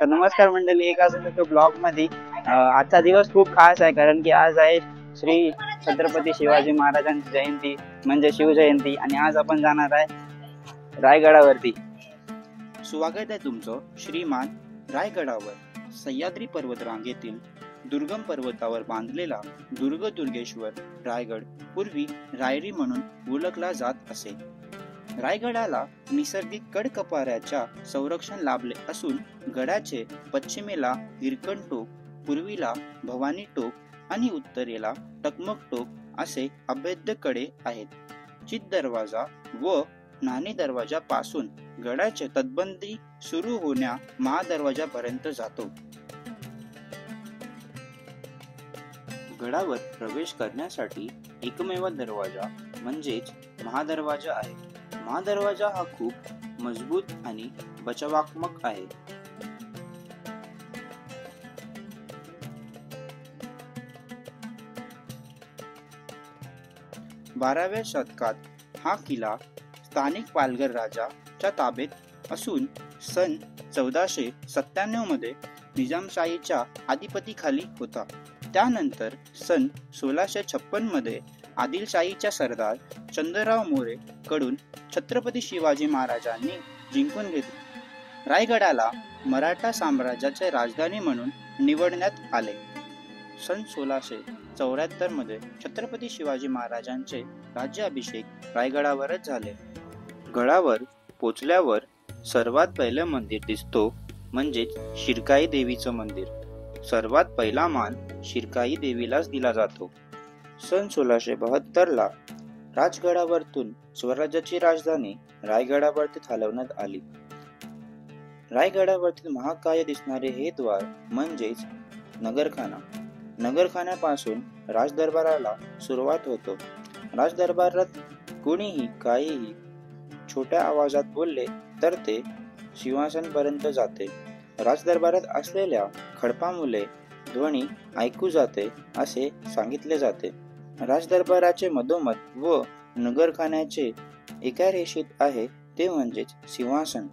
तर नमस्कार मंडळी, एक असं ब्लॉग मध्ये आजचा दिवस खूप खास आहे, कारण की आज आहे श्री छत्रपती शिवाजी महाराजांची जयंती म्हणजे शिवजयंती. आणि आज आपण जाणार आहे रायगडावरती. स्वागत आहे तुमचं श्रीमान रायगडावर. सह्याद्री पर्वत रांगेतील दुर्गम पर्वतावर बांधलेला दुर्गेश्वर रायगड पूर्वी रायरी म्हणून ओळखला जात असे. रायगडाला निसर्गिक कडकपाऱ्याच्या संरक्षण लाभले असून गडाचे पश्चिमेला हिरकण टोक, पूर्वीला भवानी टोक आणि उत्तरेला टकमक टोक असे अभेद्य कडे आहेत. चित दरवाजा व नाणे दरवाजा पासून गडाचे तटबंदी सुरू होण्या महादरवाजापर्यंत जातो. गडावर प्रवेश करण्यासाठी एकमेव दरवाजा म्हणजेच महादरवाजा आहे. महादरवाजा हा खूप मजबूत आणि बचावात्मक आहे. बाराव्या शतकात हा किल्ला स्थानिक पालघर राजाच्या ताब्यात असून सन 1497 मध्ये निजामशाहीच्या अधिपतीखाली होता. त्यानंतर सन 1656 मध्ये आदिलशाहीच्या सरदार चंद्रराव मोरे कडून छत्रपती शिवाजी महाराजांनी जिंकून घेतले. रायगडाला मराठा साम्राज्याचे राजधानी म्हणून निवडण्यात आले. सन 1674 मध्ये छत्रपती शिवाजी महाराजांचे राज्याभिषेक रायगडावरच झाले. गडावर पोचल्यावर सर्वात पहिलं मंदिर दिसतो म्हणजेच शिरकाई देवीचं मंदिर. सर्वात पहिला मान शिरकाई देवीलाच दिला जातो. सन 1672 ला राजगडावरतून स्वराज्याची राजधानी रायगडावरती हलवण्यात आली. रायगडावरती महाकाय दिसणारे हे द्वार म्हणजेच नगरखाना. नगरखान्यापासून राजदरबाराला सुरुवात होतो. राजदरबारात कोणीही काहीही छोट्या आवाजात बोलले तर ते सिंहासनापर्यंत जाते. राजदरबारात असलेल्या खडपामुळे ध्वनी ऐकू जाते असे सांगितले जाते. राजदरबाराचे मधोमध व नगरखान्याचे एका रेषेत आहे ते म्हणजेच सिंहासन.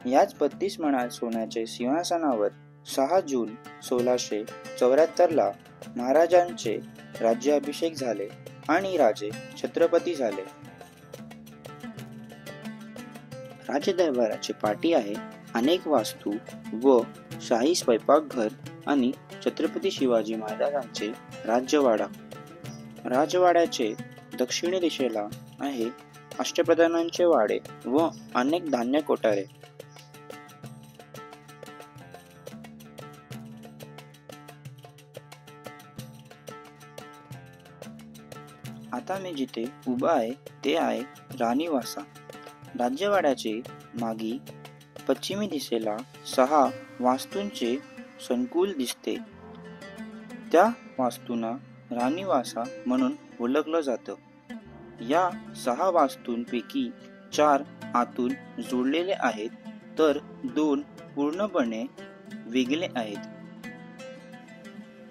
याच 32 मणाल सोन्याचे सिंहासनावर 6 जून 1674 ला महाराजांचे राज्याभिषेक झाले आणि राजे छत्रपती झाले. राजदरबाराची पाटी आहे अनेक वास्तू व शाही स्वयंपाकघर आणि छत्रपती शिवाजी महाराजांचे राजवाडा. राजवाड्याचे दक्षिणी दिशेला आहे अष्टप्रधानांचे वाडे व अनेक धान्य कोठारे. आता मी जिथे उभा आहे ते आहे राणीवासा. राजवाड्याचे मागी पश्चिमी दिशेला 6 वास्तूंचे संकुल दिसते. त्या वास्तूंना राणीवासा म्हणून ओळखलं जातं. या 6 वास्तूंपैकी 4 आतून जोडलेले आहेत तर 2 पूर्णपणे वेगळे आहेत.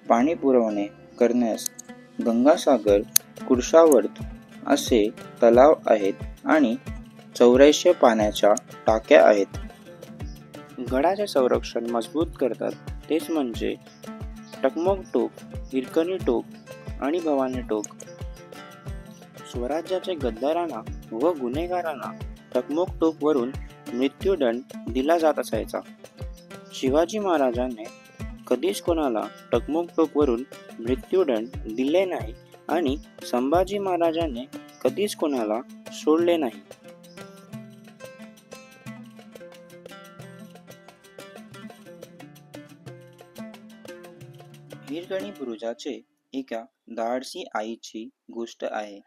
पाणी पुरवणे करण्यास गंगासागर, कुर्शावर्त असे तलाव आहेत आणि 84 पाण्याच्या टाक्या आहेत. गडाचे संरक्षण मजबूत करतात तेच म्हणजे टकमक टोक, हिरकणी टोक आणि भवानी टोक. स्वराज्याचे गद्दारांना व गुन्हेगारांना टकमक टोक वरून मृत्यूदंड दिला जात असायचा. शिवाजी महाराजांनी कधीच कोणाला टकमक टोक वरून मृत्यूदंड दिले नाही आणि संभाजी महाराजांनी कधीच कोणाला सोडले नाही. हिरकणी बुरुजाचे एका धाडसी आईची गोष्ट आहे,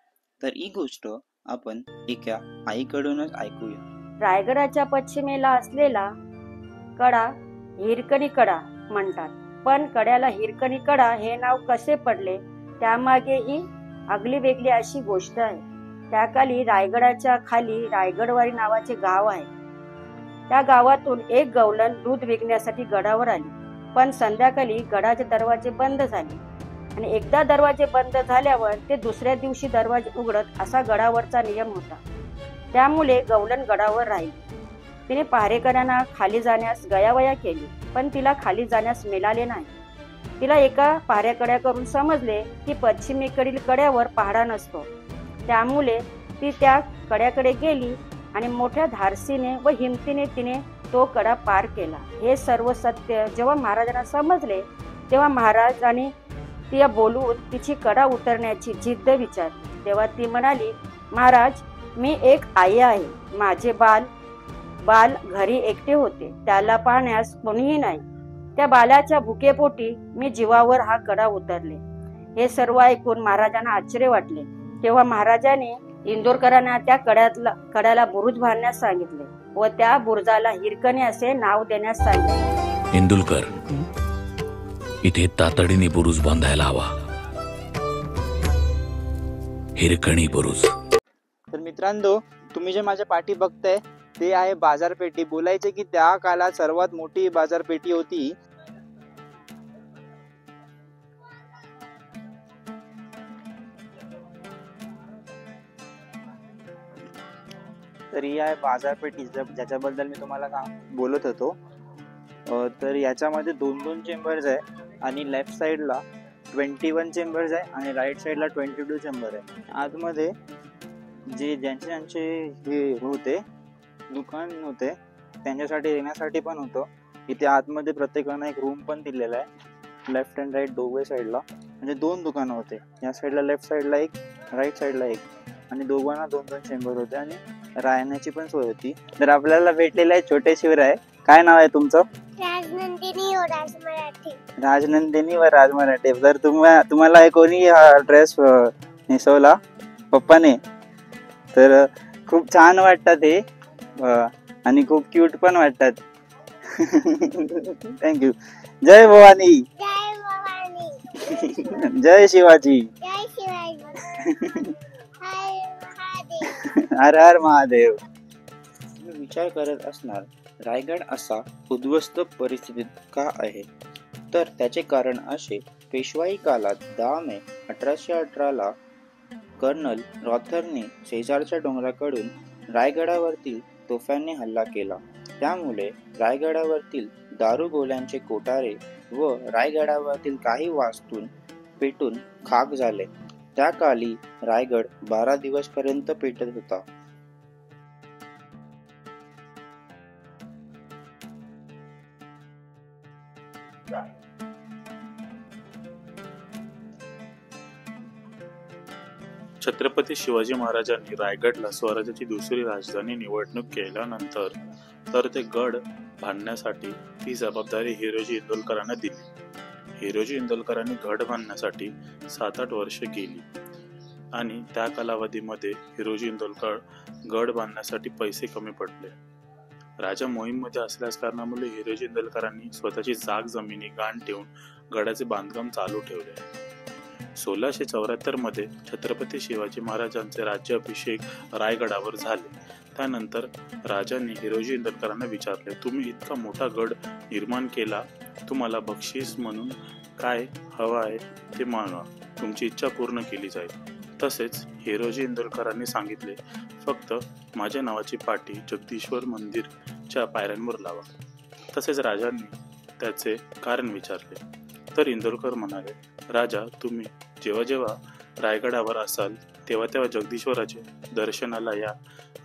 तर ही गोष्ट आपण एका आईकडूनच ऐकूया. रायगडाच्या पश्चिमेला असलेला कडा हिरकणी कडा म्हणतात. पण कड्याला हिरकणी कडा हे नाव कसे पडले त्यामागे ही आगली वेगळी अशी गोष्ट आहे. त्याखाली रायगडाच्या खाली रायगडवाडी नावाचे गाव आहे. त्या गावातून एक गवलन दूध विकण्यासाठी गडावर आली. पण संध्याकाळी गडाचे दरवाजे बंद झाले आणि एकदा दरवाजे बंद झाल्यावर ते दुसऱ्या दिवशी दरवाजे उघडत असा गडावरचा नियम होता. त्यामुळे गवलन गडावर राहिली. तिने पहारेकऱ्यांना खाली जाण्यास गयावया केली, पण तिला खाली जाण्यास मिळाले नाही. तिला एका पहारेकड्याकडून समजले की पश्चिमेकडील कड्यावर पहाडा नसतो. त्यामुळे ती त्या कड्याकडे गेली आणि मोठ्या धाडसीने व हिमतीने तिने तो कडा पार केला. हे सर्व सत्य जेव्हा महाराजांना समजले तेव्हा महाराजांनी तिला बोलवून तिची कडा उतरण्याची जिद्द विचारली. तेव्हा ती म्हणाली, महाराज, मी एक आई आहे. माझे बाल घरी एकटे होते. त्याला पाहण्यास कोणीही नाही. त्या बालाच्या भुकेपोटी मी जीवावर हा कडा उतरले. हे सर्व ऐकून महाराजांना आश्चर्य वाटले. तेव्हा महाराजांनी इंदोरकरांना त्या कड्याला बुरुज बांधण्यास सांगितले व त्या बुरुजाला हिरकणी असे नाव देण्यास सांगितले. इंदुलकर, इथे तातडीने बुरुज बांधायला हवा. हिरकणी बुरुज. तर मित्रांनो, तुम्ही जे माझ्या पाठी बघताय ते आहे बाजारपेठी. बोलायचे की त्या काळात सर्वात मोठी बाजारपेठी होती. तर ही आहे बाजारपेठी ज्याच्याबद्दल मी तुम्हाला बोलत होतो. तर याच्यामध्ये 2-2 चेंबर्स आहे आणि लेफ्ट साइडला 21 चेंबर्स आहे आणि राईट साइडला 22 चेंबर आहे. आतमध्ये ज्यांचे हे होते दुकान होते त्यांच्यासाठी येण्यासाठी पण होतं. इथे आतमध्ये प्रत्येकानं एक रूम पण दिलेला आहे. लेफ्ट अँड राईट दोघे साईडला म्हणजे 2 दुकानं होते. या साईडला लेफ्ट साईडला एक, राईट साईडला एक आणि दोघांना 2-2 चेंबर होते आणि राहण्याची पण सोय होती. तर आपल्याला भेटलेलं आहे छोटे शिवराय. काय नाव आहे तुमचं? राजनंदिनी व राज मराठे. राजनंदिनी व राज मराठे. तर तुम्हाला कोणी हा ड्रेस नेसवला? पप्पाने. तर खूप छान वाटतात हे आणि खूप क्यूट पण वाटतात. थँक्यू. जय भवानी. जय भवानी. जय शिवाजी. जय शिवाजी. हर हर महादेव. तुम्ही विचार करत असणार, रायगड असा उद्ध्वस्त परिस्थितीत का आहे? तर त्याचे कारण असे, पेशवाई काळात 10 मे 1818 कर्नल रॉथरने शेजारच्या डोंगराकडून रायगडावरती तोफ्यांनी हल्ला केला. त्यामुळे रायगडावरतील दारुगोळ्यांचे कोठारे व रायगडावरतील काही वास्तू पेटून खाक झाले. त्या काळी रायगड 12 दिवसपर्यंत पेटत होता. छत्रपती शिवाजी महाराजांनी रायगडला स्वराज्याची दुसरी राजधानी निवडणूक केल्यानंतर तर ते गड बांधण्यासाठी ती जबाबदारी हिरोजी इंदोरकरांना दिली. हिरोजी इंदोरकरांनी गड बांधण्यासाठी 7-8 वर्षे गेली आणि त्या कालावधीमध्ये हिरोजी इंदोरकर गड बांधण्यासाठी पैसे कमी पडले. राजा मोहीममध्ये असल्यास कारणामुळे हिरोजी इंदोरकरांनी स्वतःची जमिनी गहाण ठेवून गडाचे बांधकाम चालू ठेवले. 1674 मध्ये छत्रपती शिवाजी महाराजांचे राज्याभिषेक रायगडावर झाले. त्यानंतर राजांनी हिरोजी इंदोरकरांना विचारले, तुम्ही इतका मोठा गड निर्माण केला, तुम्हाला बक्षीस म्हणून काय हवं आहे ते मागा, तुमची इच्छा पूर्ण केली जाईल. तसेच हिरोजी इंदोरकरांनी सांगितले, फक्त माझ्या नावाची पाटी जगदीश्वर मंदिरच्या पायऱ्यांवर लावा. तसेच राजांनी त्याचे कारण विचारले तर इंदोरकर म्हणाले, राजा, तुम्ही जेव्हा जेव्हा रायगडावर असाल तेव्हा तेव्हा जगदीश्वराचे दर्शनाला या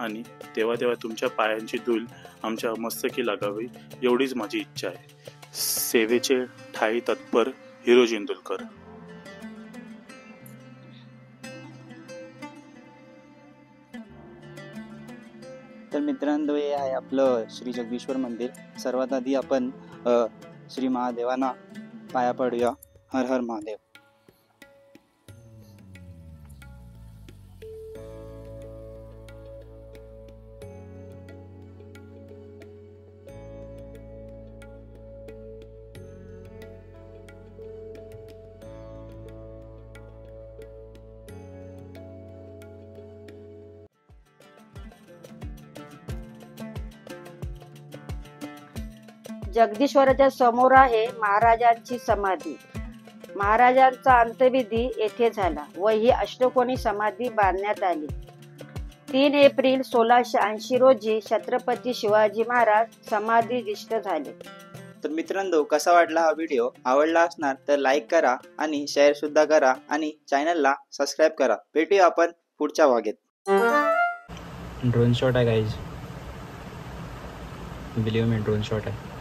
आणि तेव्हा तेव्हा तुमच्या पायांची धूल आमच्या मस्तकी लागावी एवढीच माझी इच्छा आहे. सेवेचे ठाई तत्पर हिरोजी इंदोरकर. तर मित्रांनो, हे आहे आपलं श्री जगदीश्वर मंदिर. सर्वात आधी आपण श्री महादेवांना पाया पडूया. हर हर महादेव. जगदीश्वराच्या समोर आहे महाराजांची समाधी. महाराजांचा अंत्यविधी येथे झाला व ही अष्टकोनी समाधी बांधण्यात आली. 3 एप्रिल 1680 रोजी छत्रपती शिवाजी महाराज समाधीष्ट झाले. तर मित्रांनो, कसा वाटला हा व्हिडिओ? आवडला असणार तर लाईक करा आणि शेअर सुद्धा करा आणि चॅनलला सबस्क्राईब करा. भेटूया आपण पुढच्या भागात. ड्रोन शॉट आहे guys, believe me, drone shot आहे.